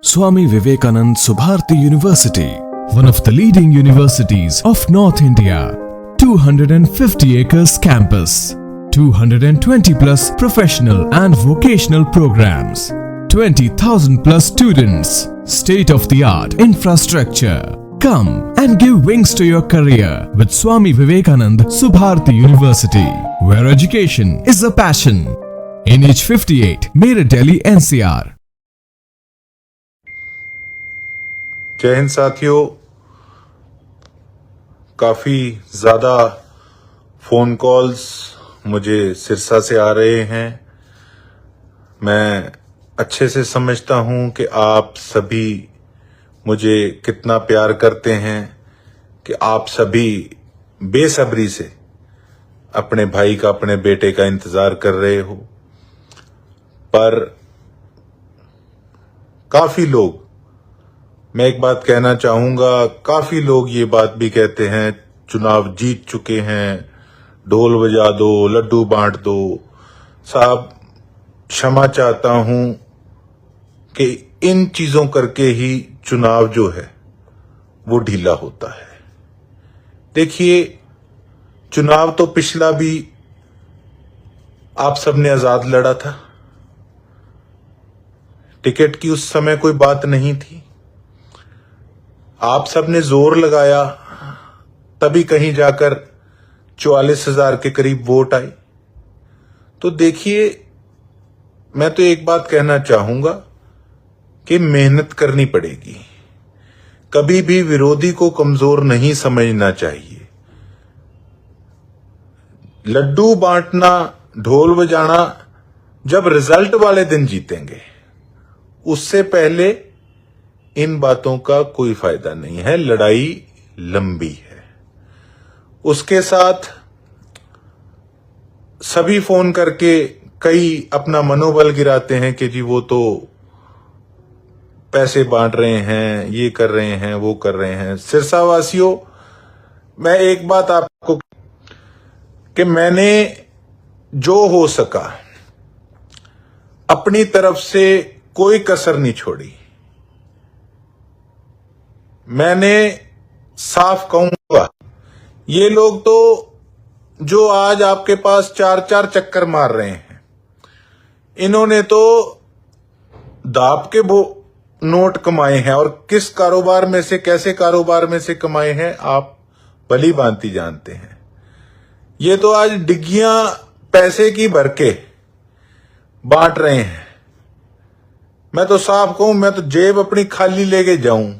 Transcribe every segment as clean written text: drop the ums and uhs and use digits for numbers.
Swami Vivekanand Subharti University, one of the leading universities of North India. 250 acres campus, 220 plus professional and vocational programs, 20,000 plus students, state-of-the-art infrastructure. Come and give wings to your career with Swami Vivekanand Subharti University, where education is a passion. NH58, Meerut, Delhi, NCR. जय हिंद साथियों, काफी ज्यादा phone calls मुझे सिरसा से आ रहे हैं। मैं अच्छे से समझता हूं कि आप सभी मुझे कितना प्यार करते हैं, कि आप सभी बेसब्री से अपने भाई का, अपने बेटे का इंतजार कर रहे हो। पर काफी लोग, मैं एक बात कहना चाहूंगा, काफी लोग ये बात भी कहते हैं चुनाव जीत चुके हैं, ढोल बजा दो, लड्डू बांट दो। साहब, क्षमा चाहता हूं कि इन चीजों करके ही चुनाव जो है वो ढीला होता है। देखिए, चुनाव तो पिछला भी आप सबने आजाद लड़ा था। टिकट की उस समय कोई बात नहीं थी। आप सबने जोर लगाया, तभी कहीं जाकर 44,000 के करीब वोट आए। तो देखिए, मैं तो एक बात कहना चाहूंगा कि मेहनत करनी पड़ेगी। कभी भी विरोधी को कमजोर नहीं समझना चाहिए। लड्डू बांटना, ढोल बजाना जब रिजल्ट वाले दिन जीतेंगे, उससे पहले इन बातों का कोई फायदा नहीं है। लड़ाई लंबी है। उसके साथ सभी फोन करके कई अपना मनोबल गिराते हैं कि जी वो तो पैसे बांट रहे हैं, ये कर रहे हैं, वो कर रहे हैं। सिरसा वासियों, मैं एक बात आपको कि मैंने जो हो सका अपनी तरफ से कोई कसर नहीं छोड़ी। मैंने साफ कहूंगा, ये लोग तो जो आज आपके पास 4-4 चक्कर मार रहे हैं, इन्होंने तो दाब के नोट कमाए हैं, और किस कारोबार में से, कैसे कारोबार में से कमाए हैं आप भली भांति जानते हैं। ये तो आज डिग्गियां पैसे की भर के बांट रहे हैं। मैं तो साफ कहूं, मैं तो जेब अपनी खाली लेके जाऊं,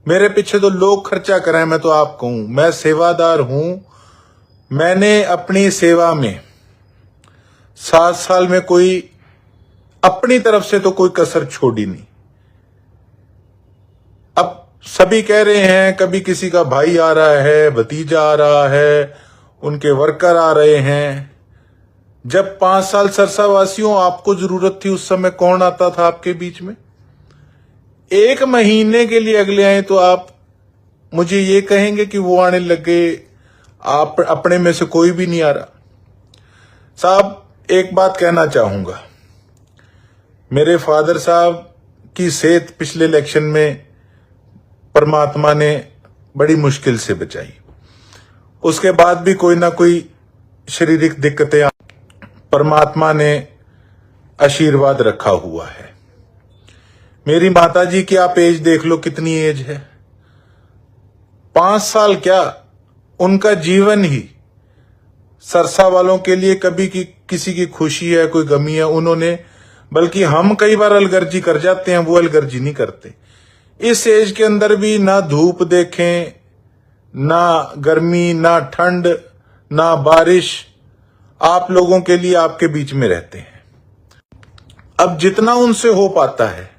मेरे पीछे तो लोग खर्चा कराएं, मैं तो आप कहूं, मैं सेवादार हूं। मैंने अपनी सेवा में 7 साल में कोई अपनी तरफ से तो कोई कसर छोड़ी नहीं। अब सभी कह रहे हैं, कभी किसी का भाई आ रहा है, भतीजा आ रहा है, उनके वर्कर आ रहे हैं। जब 5 साल सिरसा वासियों आपको जरूरत थी, उस समय कौन आता था आपके बीच में? 1 महीने के लिए अगले आए तो आप मुझे ये कहेंगे कि वो आने लगे, आप अपने में से कोई भी नहीं आ रहा। साहब, एक बात कहना चाहूंगा, मेरे फादर साहब की सेहत पिछले इलेक्शन में परमात्मा ने बड़ी मुश्किल से बचाई। उसके बाद भी कोई ना कोई शारीरिक दिक्कतें, परमात्मा ने आशीर्वाद रखा हुआ है। मेरी माताजी की आप एज देख लो, कितनी एज है। 5 साल क्या, उनका जीवन ही सिरसा वालों के लिए, कभी किसी की खुशी है, कोई गमी है, उन्होंने, बल्कि हम कई बार अलगर्जी कर जाते हैं, वो अलगर्जी नहीं करते। इस एज के अंदर भी ना धूप देखें, ना गर्मी, ना ठंड, ना बारिश, आप लोगों के लिए आपके बीच में रहते हैं। अब जितना उनसे हो पाता है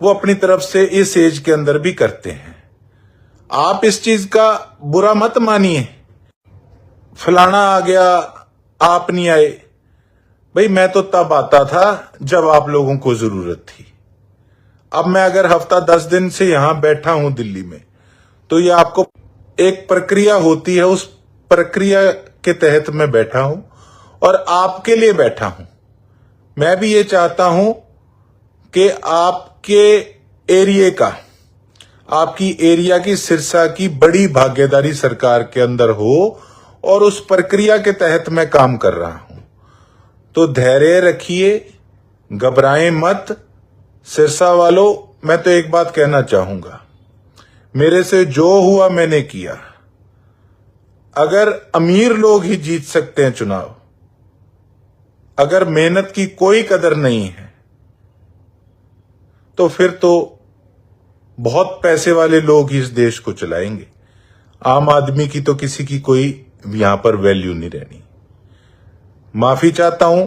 वो अपनी तरफ से इस एज के अंदर भी करते हैं। आप इस चीज का बुरा मत मानिए, फलाना आ गया, आप नहीं आए। भाई, मैं तो तब आता था जब आप लोगों को जरूरत थी। अब मैं अगर हफ्ता 10 दिन से यहां बैठा हूं दिल्ली में, तो ये आपको एक प्रक्रिया होती है, उस प्रक्रिया के तहत मैं बैठा हूं और आपके लिए बैठा हूं। मैं भी ये चाहता हूं कि आप आपके एरिया का, आपकी एरिया की, सिरसा की बड़ी भागीदारी सरकार के अंदर हो और उस प्रक्रिया के तहत मैं काम कर रहा हूं। तो धैर्य रखिए, घबराएं मत। सिरसा वालों, मैं तो एक बात कहना चाहूंगा, मेरे से जो हुआ मैंने किया। अगर अमीर लोग ही जीत सकते हैं चुनाव, अगर मेहनत की कोई कदर नहीं है, तो फिर तो बहुत पैसे वाले लोग ही इस देश को चलाएंगे। आम आदमी की तो किसी की कोई यहां पर वैल्यू नहीं रहनी। माफी चाहता हूं,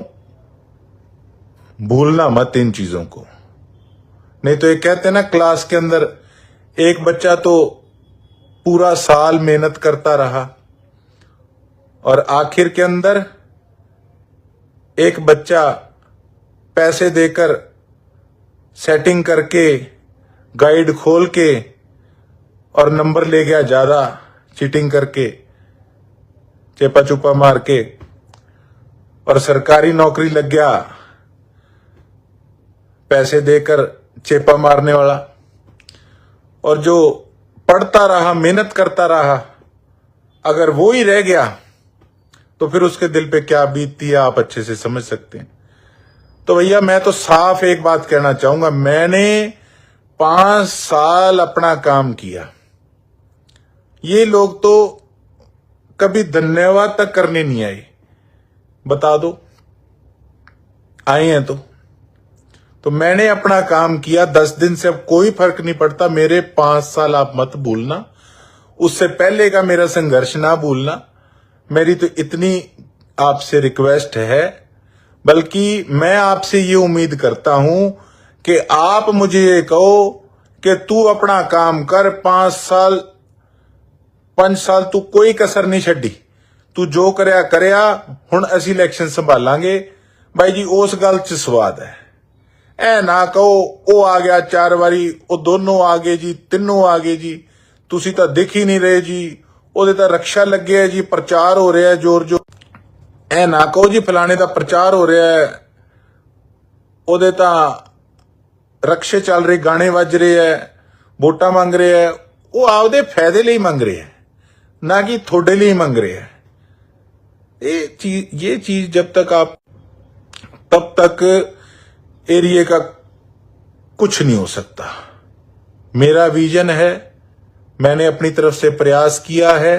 भूलना मत इन चीजों को। नहीं तो ये कहते हैं ना, क्लास के अंदर एक बच्चा तो पूरा साल मेहनत करता रहा और आखिर के अंदर एक बच्चा पैसे देकर, सेटिंग करके, गाइड खोल के और नंबर ले गया ज्यादा, चीटिंग करके, चेपा चुपा मार के, और सरकारी नौकरी लग गया पैसे देकर चेपा मारने वाला। और जो पढ़ता रहा, मेहनत करता रहा, अगर वो ही रह गया तो फिर उसके दिल पे क्या बीतती है आप अच्छे से समझ सकते हैं। तो भैया मैं तो साफ एक बात कहना चाहूंगा, मैंने 5 साल अपना काम किया। ये लोग तो कभी धन्यवाद तक करने नहीं आए। बता दो, आए हैं तो मैंने अपना काम किया 10 दिन से, अब कोई फर्क नहीं पड़ता। मेरे 5 साल आप मत भूलना, उससे पहले का मेरा संघर्ष ना भूलना। मेरी तो इतनी आपसे रिक्वेस्ट है, बल्कि मैं आपसे ये उम्मीद करता हूं कि आप मुझे ये कहो कि तू अपना काम कर, 5 साल तू कोई कसर नहीं छड्डी, तू जो करया करया, हुण असीं इलैक्शन संभालांगे। भाई जी उस गल च स्वाद है। ऐ ना कहो ओ आ गया 4 वारी, ओ दोनों आ गए जी, तीनों आ गए जी, तुसी तो दिख ही नहीं रहे जी, ओदे तां रक्षा लगे है जी, प्रचार हो रहा है जोर जोर। ऐ ना कहो जी फलाने का प्रचार हो रहा है, ओदे तां रक्षे चल रहे, गाने बज रहे है, वोटां मंग रहे है। वो आपदे फायदे लिए मंग रहे हैं, ना कि थोड़े लिए मंग रहे हैं। ये चीज जब तक आप, तब तक एरिया का कुछ नहीं हो सकता। मेरा विजन है, मैंने अपनी तरफ से प्रयास किया है,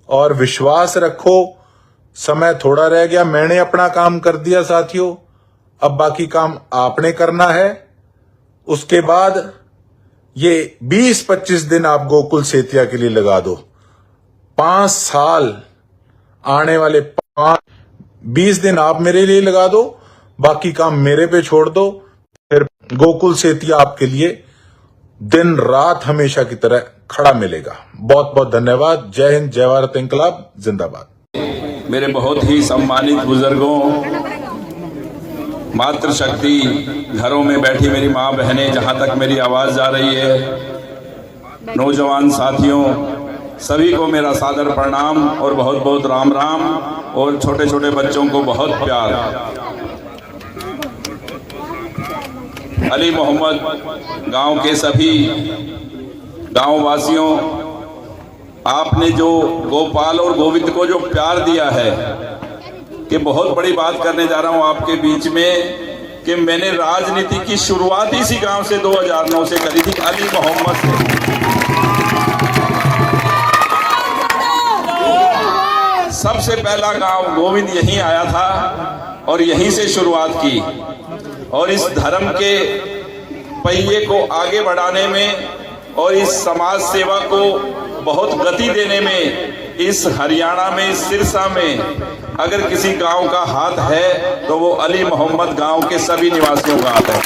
और विश्वास रखो समय थोड़ा रह गया। मैंने अपना काम कर दिया साथियों, अब बाकी काम आपने करना है। उसके बाद ये 20-25 दिन आप गोकुल सेतिया के लिए लगा दो। 5 साल, आने वाले 20 दिन आप मेरे लिए लगा दो, बाकी काम मेरे पे छोड़ दो। फिर गोकुल सेतिया आपके लिए दिन रात हमेशा की तरह खड़ा मिलेगा। बहुत बहुत धन्यवाद। जय हिंद, जय भारत, इंकलाब जिंदाबाद। मेरे बहुत ही सम्मानित बुजुर्गों, मातृशक्ति, घरों में बैठी मेरी माँ बहनें, जहां तक मेरी आवाज जा रही है, नौजवान साथियों, सभी को मेरा सादर प्रणाम और बहुत बहुत राम राम, और छोटे छोटे बच्चों को बहुत प्यार। अली मोहम्मद गांव के सभी गांव वासियों, आपने जो गोपाल और गोविंद को जो प्यार दिया है, कि बहुत बड़ी बात करने जा रहा हूं आपके बीच में, कि मैंने राजनीति की शुरुआत इसी गांव से 2009 से करी थी, अली मोहम्मद से। सबसे पहला गांव गोविंद यहीं आया था और यहीं से शुरुआत की, और इस धर्म के पहिए को आगे बढ़ाने में और इस समाज सेवा को बहुत गति देने में इस हरियाणा में, इस सिरसा में अगर किसी गांव का हाथ है तो वो अली मोहम्मद गांव के सभी निवासियों का हाथ है।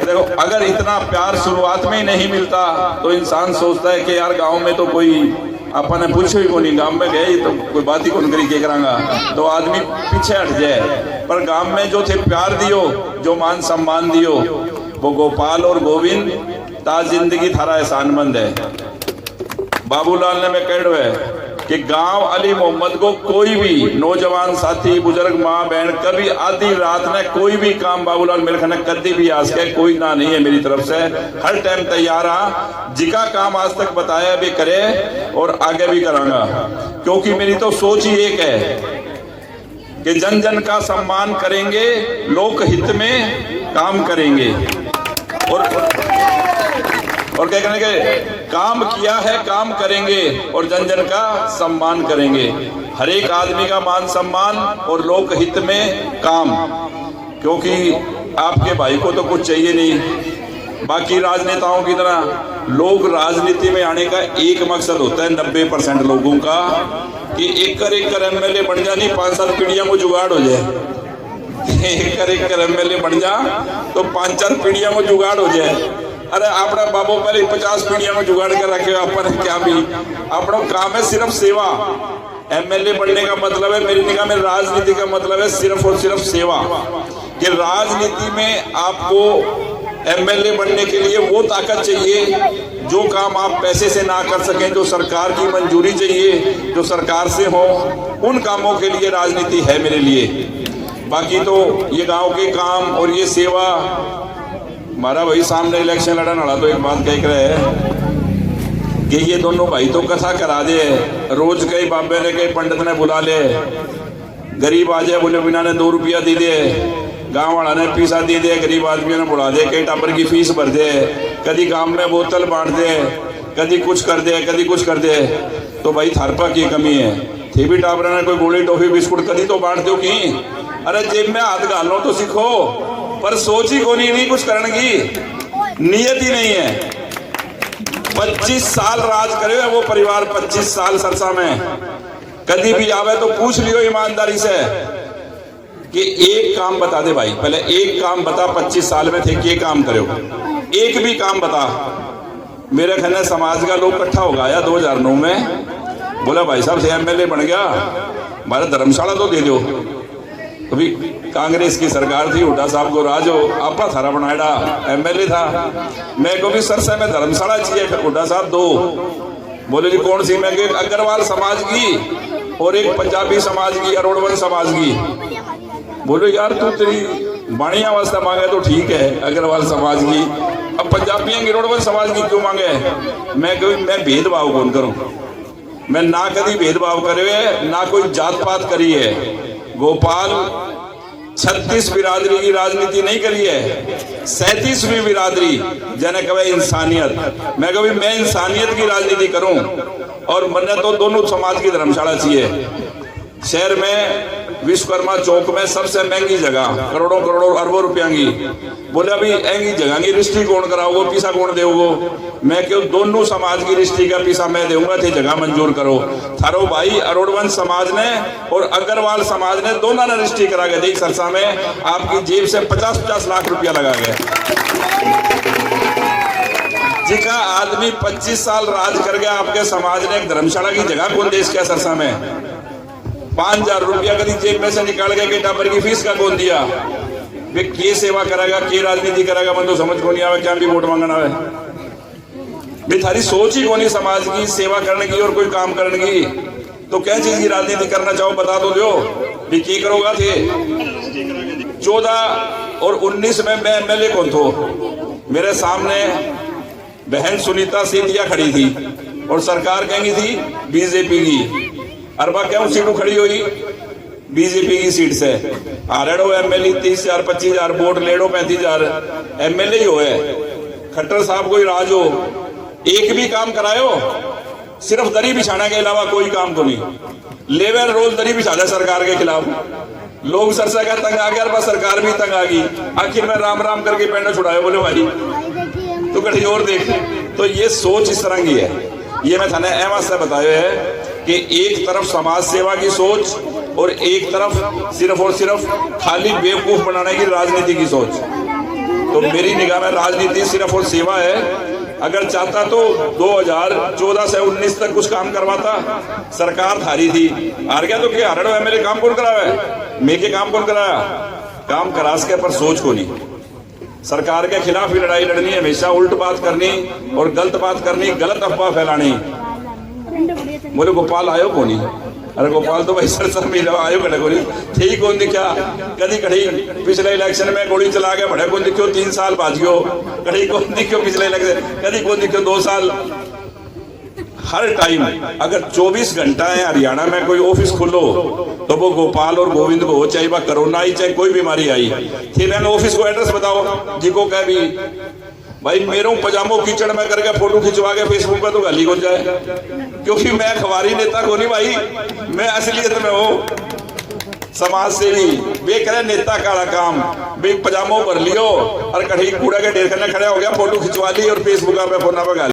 देखो, अगर इतना प्यार शुरुआत में ही नहीं मिलता तो इंसान सोचता है कि यार गांव में तो कोई अपन पूछो ही को नहीं, गांव में गए तो कोई बात ही कौन करी के करांगा, तो आदमी पीछे हट जाए। पर गांव में जो थे प्यार दियो, जो मान सम्मान दियो, वो गोपाल और गोविंद ता जिंदगी थारा एहसानमंद है। बाबूलाल ने मैं कह है कि गांव अली मोहम्मद को कोई भी नौजवान साथी, बुजुर्ग, माँ बहन कभी आधी रात में कोई भी काम बाबूलाल मिल्खा ने कभी भी आज के कोई ना नहीं है मेरी तरफ से, हर टाइम तैयार हाँ। जिका काम आज तक बताया भी करे और आगे भी करांगा, क्योंकि मेरी तो सोच ही एक है कि जन जन का सम्मान करेंगे, लोक हित में काम करेंगे और क्या कहने के काम किया है, काम करेंगे और जन जन का सम्मान करेंगे। हर एक आदमी का मान सम्मान और लोक हित में काम, क्योंकि आपके भाई को तो कुछ चाहिए नहीं। बाकी राजनेताओं की तरह लोग राजनीति में आने का एक मकसद होता है 90% लोगों का कि एक कर एमएलए बन जा, नहीं 5-7 पीढ़ियों को जुगाड़ हो जाए। एक कर एमएलए बन जा तो 5-4 पीढ़ियों को जुगाड़ हो जाए। अरे अपना बाबू पहले 50 पीढ़ियों में जुगाड़ कर रखे अपन क्या भी, अपना काम है सिर्फ सेवा। एमएलए बनने का मतलब है मेरी निगाह में, राजनीति का मतलब है सिर्फ और सिर्फ सेवा। कि राजनीति में आपको एमएलए बनने के लिए वो ताकत चाहिए जो काम आप पैसे से ना कर सकें, जो सरकार की मंजूरी चाहिए, जो सरकार से हो, उन कामों के लिए राजनीति है मेरे लिए। बाकी तो ये गांव के काम और ये सेवा, हमारा भाई सामने इलेक्शन लड़ने वाला तो एक बात कह रहे हैं कि ये दोनों भाई तो कथा करा दे, रोज कई बाबे ने कई पंडित ने बुला ले, गरीब आ जाए बोले बिना ने 2 रुपया दे दे, गांव वाला ने पैसा दे दे, गरीब आदमी ने बुला दे, कई टापर की फीस भर दे, कभी गांव में बोतल बांट दे, कभी कुछ कर दे, कभी कुछ कर दे। तो भाई थारपा की कमी है, थे भी टापर ने कोई गोली टॉफी बिस्कुट कभी तो बांट दो की। अरे जेब में हाथ डालो तो सीखो, पर सोच ही को नहीं कुछ करने की नियत ही नहीं है। 25 साल राज करे वो परिवार, 25 साल सरसा में। कभी भी आवे तो पूछ लियो ईमानदारी से कि एक काम बता दे भाई, पहले एक काम बता 25 साल में थे कि काम करे, एक भी काम बता। मेरे ख्याल समाज का लोग इकट्ठा हो गया 2009 में, बोला भाई साहब से एमएलए बन गया, हमारा धर्मशाला तो दे दो। अभी कांग्रेस की सरकार थी, हुड्डा साहब को राज हो, आपा थारा बनाया एमएलए था। मैं को भी सरसा में धर्मशाला चाहिए, हुड्डा साहब दो। बोले जी कौन सी? मैं अग्रवाल समाज की और एक पंजाबी समाज की, अरोड़वन समाज की। बोलो यार तू तेरी बाणिया वास्ते मांगे तो ठीक है अग्रवाल समाज की, अब पंजाबियों की अरोड़वन समाज की क्यों मांगे? मैं भेदभाव कौन करूं? मैं ना कभी भेदभाव करे, ना कोई जात पात करी है। गोपाल 36 बिरादरी की राजनीति नहीं करी है, 37वीं बिरादरी जने कहे इंसानियत। मैं कभी मैं इंसानियत की राजनीति करूं और मैंने तो दोनों समाज की धर्मशाला चाहिए। शहर में विश्वकर्मा चौक में सबसे महंगी जगह, करोड़ों करोड़ों अरबों रुपया की। बोले अभी महंगी जगह की रजिस्ट्री कौन कराओगे, पैसा कौन देओगो? मैं क्यों दोनों समाज की रजिस्ट्री का पैसा मैं दूंगा, थे जगह मंजूर करो। थारो भाई अरोड़वन समाज ने और अग्रवाल समाज ने दोनों ने रजिस्ट्री करा के दी सरसा में, आपकी जेब से 50-50 लाख रुपया लगा गए। जिका आदमी 25 साल राज कर गया, आपके समाज ने एक धर्मशाला की जगह कौन देश के सरसा में? 5,000 रुपया कभी जेब में से निकाल के टापर की फीस का कौन दिया? वे के सेवा करेगा, के राजनीति करेगा? मैं तो समझ को नहीं आवे क्या भी वोट मांगना है। वे थारी सोच ही कोनी समाज की सेवा करने की और कोई काम करने की। तो क्या चीज की राजनीति करना चाहो बता तो दो भी की करोगा थे। 14 और 19 में मैं एमएलए कौन थो, मेरे सामने बहन सुनीता सिंधिया खड़ी थी और सरकार कहेंगी थी बीजेपी की। अरबा क्यों सीटों खड़ी हुई? बीजेपी की सीट से आरेडो एमएलए 30,000 25,000 वोट लेडो 35,000 एमएलए ही होए। खट्टर साहब कोई राज हो, एक भी काम करायो, सिर्फ दरी बिछाने के अलावा कोई काम तो नहीं। लेबर रोज दरी बिछा दे सरकार के खिलाफ। लोग सरसा का तंग आ गया, बस सरकार भी तंग आ गई। आखिर में राम राम करके पेंडा छुड़ाए, बोले भाई तो कहीं और देख। तो ये सोच इस तरह की है। ये मैं थाने एम से बताया है कि एक तरफ समाज सेवा की सोच और एक तरफ सिर्फ और सिर्फ खाली बेवकूफ बनाने की राजनीति की सोच। तो मेरी निगाह में राजनीति सिर्फ और सेवा है। अगर चाहता तो 2014 से 19 तक कुछ काम करवाता। सरकार थारी थी, हार गया तो क्या हारे एमएलए काम कौन करावे? मैं के काम कौन कराया? काम करा सके पर सोच को नहीं। सरकार के खिलाफ ही लड़ाई लड़नी, हमेशा उल्ट बात करनी और गलत बात करनी, गलत अफवाह फैलानी। बोले गोपाल आयो को नहीं। अरे गोपाल तो भाई सरसा मिला आयो कड़े को नहीं ठीक कौन दिखा कदी कड़ी पिछले इलेक्शन में गोली चला के बड़े कौन दिखो 3 साल बाजियो कड़ी कौन दिखो पिछले इलेक्शन कदी कौन दिखो 2 साल। हर टाइम अगर 24 घंटा है हरियाणा में कोई ऑफिस खुलो तो वो गोपाल और गोविंद को चाहे वह कोरोना आई चाहे कोई बीमारी आई फिर मैंने ऑफिस को एड्रेस बताओ जिको कह भी भाई मेरे पजामो कीचड़ में करके फोटो खिंचवा के फेसबुक पे तो गाली हो जाए क्योंकि मैं खबारी नेता को नहीं भाई मैं असलियत में हूँ समाज सेवी वे करे नेता का काम भाई पजामो भर लियो और कहीं कूड़ा के ढेर करने खड़े हो गया फोटो खिंचवा ली और फेसबुक पे फोना पे गाली।